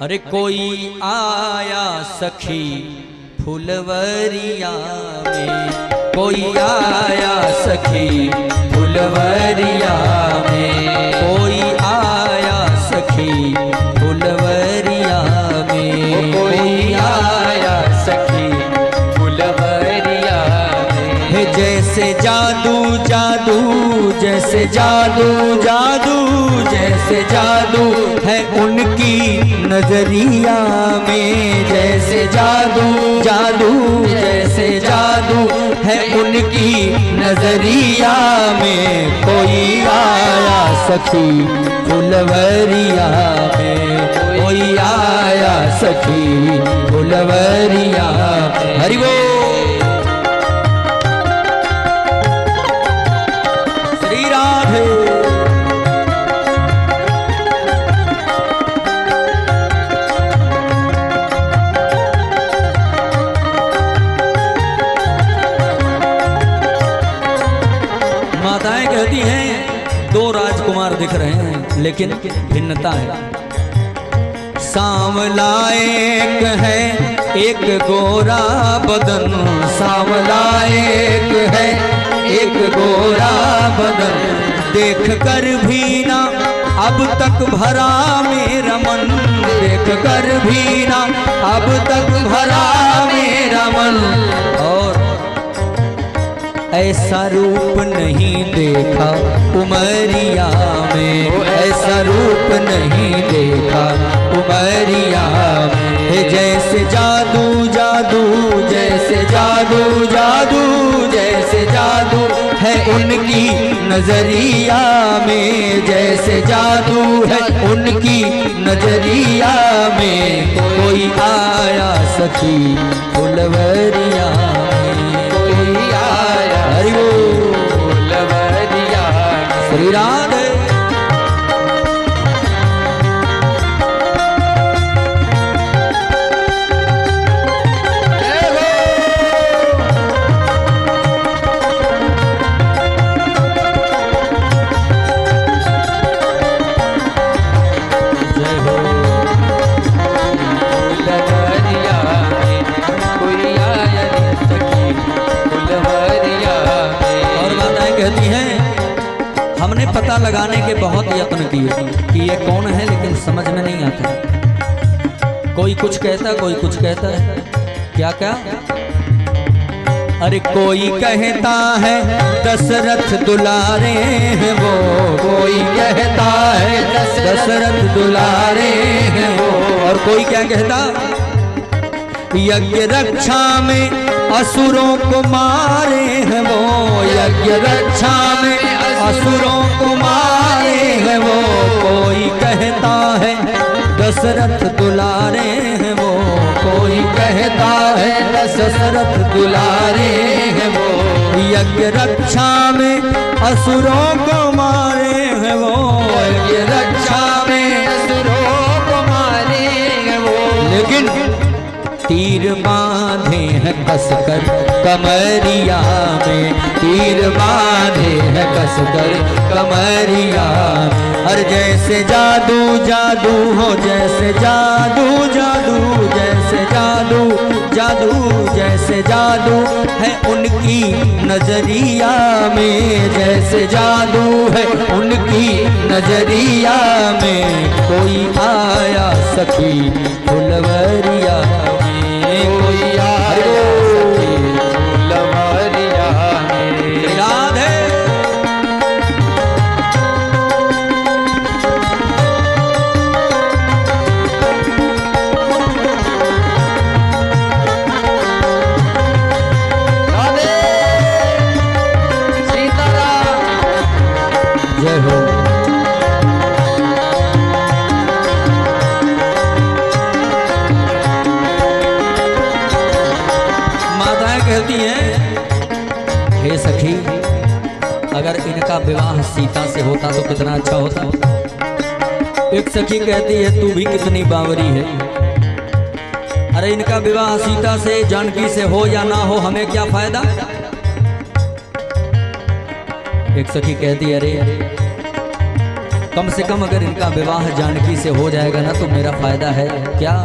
अरे कोई आया सखी फुलवरिया में, कोई आया सखी फुलवरिया में, कोई आया सखी फुलवरिया में, कोई आया सखी फुलवरिया में। जैसे जादू जादू, जैसे जादू जादू, जैसे जादू है उनकी नजरिया में, जैसे जादू जादू, जैसे जादू है उनकी नजरिया में। कोई आया सखी फुलवरिया में, कोई आया सखी फुलवरिया में। हरि बोल। श्री राधे। माताएं कहती हैं दो राजकुमार दिख रहे हैं लेकिन भिन्नता है। सांवला एक है एक गोरा बदन, सांवला एक है एक गोरा बदन, देख कर भी ना अब तक भरा मेरा मन, देख कर भी ना अब तक भरा मेरा मन। और ऐसा रूप नहीं देखा उमरिया में, ऐसा रूप नहीं देखा उमरिया में। जैसे जादू जादू, जैसे जादू जादू, जैसे जादू है उनकी नजरिया में, जैसे जादू है उनकी नजरिया में। कोई आया सखी फुलवरिया में, कोई आया फुलवरिया। श्री राधे। हमने पता लगाने के बहुत यत्न किए कि ये कौन है, लेकिन समझ में नहीं आता। कोई कुछ कहता, कोई कुछ कहता है। क्या क्या? अरे कोई कहता है दशरथ दुलारे हैं वो, कोई कहता है दशरथ दुलारे हैं वो। और कोई क्या कहता? यज्ञ रक्षा में असुरों को मारे हैं वो, यज्ञ रक्षा में असुरों को मारे हैं वो। कोई कहता है दशरथ दुलारे हैं वो, कोई कहता है दशरथ दुलारे हैं वो। यज्ञ रक्षा में असुरों को मारे हैं वो, यज्ञ रक्षा में असुरों को मारे हैं वो। लेकिन तीर बांधे हैं कसकर कमरिया में, तीर बांधे हैं कसकर कमरिया। और जैसे जादू जादू हो, जैसे जादू जादू, जैसे जादू जादू, जैसे जादू है उनकी नजरिया में, जैसे जादू है उनकी नजरिया में। कोई आया सखी फुलवरिया में, कोई आया सखी फुलवरिया में। राधे। राधे। सीताराम। जय हो। कहती हैं हे सखी, अगर इनका विवाह सीता से होता तो कितना अच्छा होता। एक सखी कहती है तू भी कितनी बावरी है, अरे इनका विवाह सीता से जानकी से हो या ना हो हमें क्या फायदा। एक सखी कहती अरे कम से कम अगर इनका विवाह जानकी से हो जाएगा ना तो मेरा फायदा है क्या।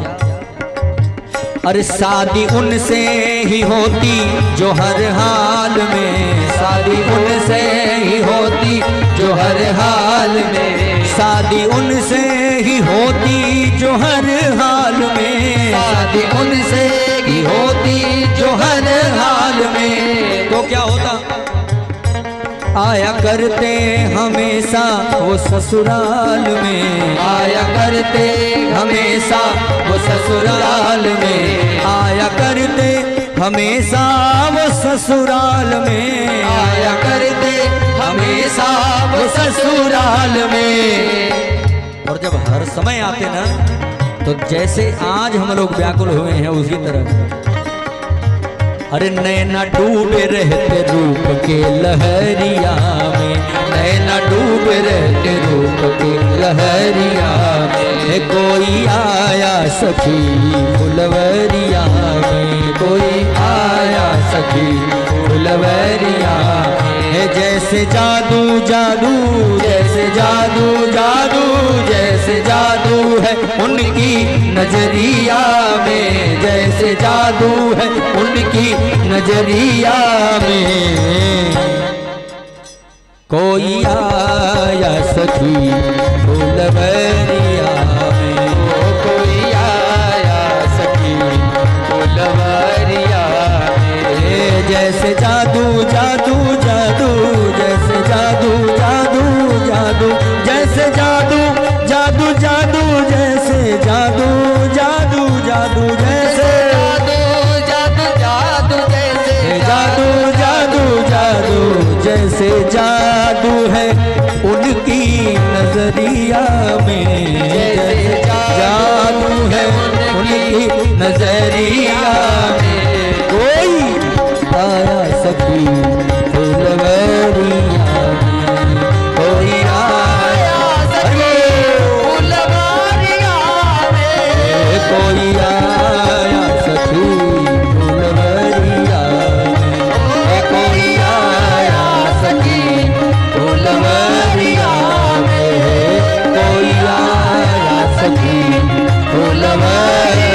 अरे शादी उनसे ही होती जो हर हाल में, शादी उनसे ही होती जो हर हाल में, शादी उनसे ही होती जो हर हाल में, शादी उनसे ही होती जो हर हाल में। तो क्या होता, आया करते हमेशा वो ससुराल में, आया करते हमेशा वो ससुराल में, आया करते हमेशा वो ससुराल में, आया करते हमेशा वो ससुराल में। और जब हर समय आते ना तो जैसे आज हम लोग व्याकुल हुए हैं उसी तरह, अरे नैना डूबे रहते रूप के लहरिया में, नैना डूबे रहते रूप के लहरिया में, कोई आया सखी फुलवरिया में, कोई आया सखी फुलवरिया है। जैसे जादू जादू, जैसे जादू जादू, जैसे जादू है उनकी नजरिया में, जैसे जादू है उनकी नजरिया में। कोई आया सखी फुलवरिया में, कोई आया सखी फुलवरिया में। जैसे जादू जादू जादू, जैसे जादू जादू जादू, जैसे जादू जादू जादू, जैसे जादू जादू जादू, जैसे जादू जादू जादू, जैसे जादू जादू जादू, जैसे जादू है उनकी नजरिया में, जैसे जादू है उनकी नजरिया में। कोई आया सखी फुलवरिया में, कोई आया सखी फुलवरिया में, कोई आया सखी फुलवरिया में, कोई आया सखी फुलवरिया में, कोई आया सखी फुलवरिया।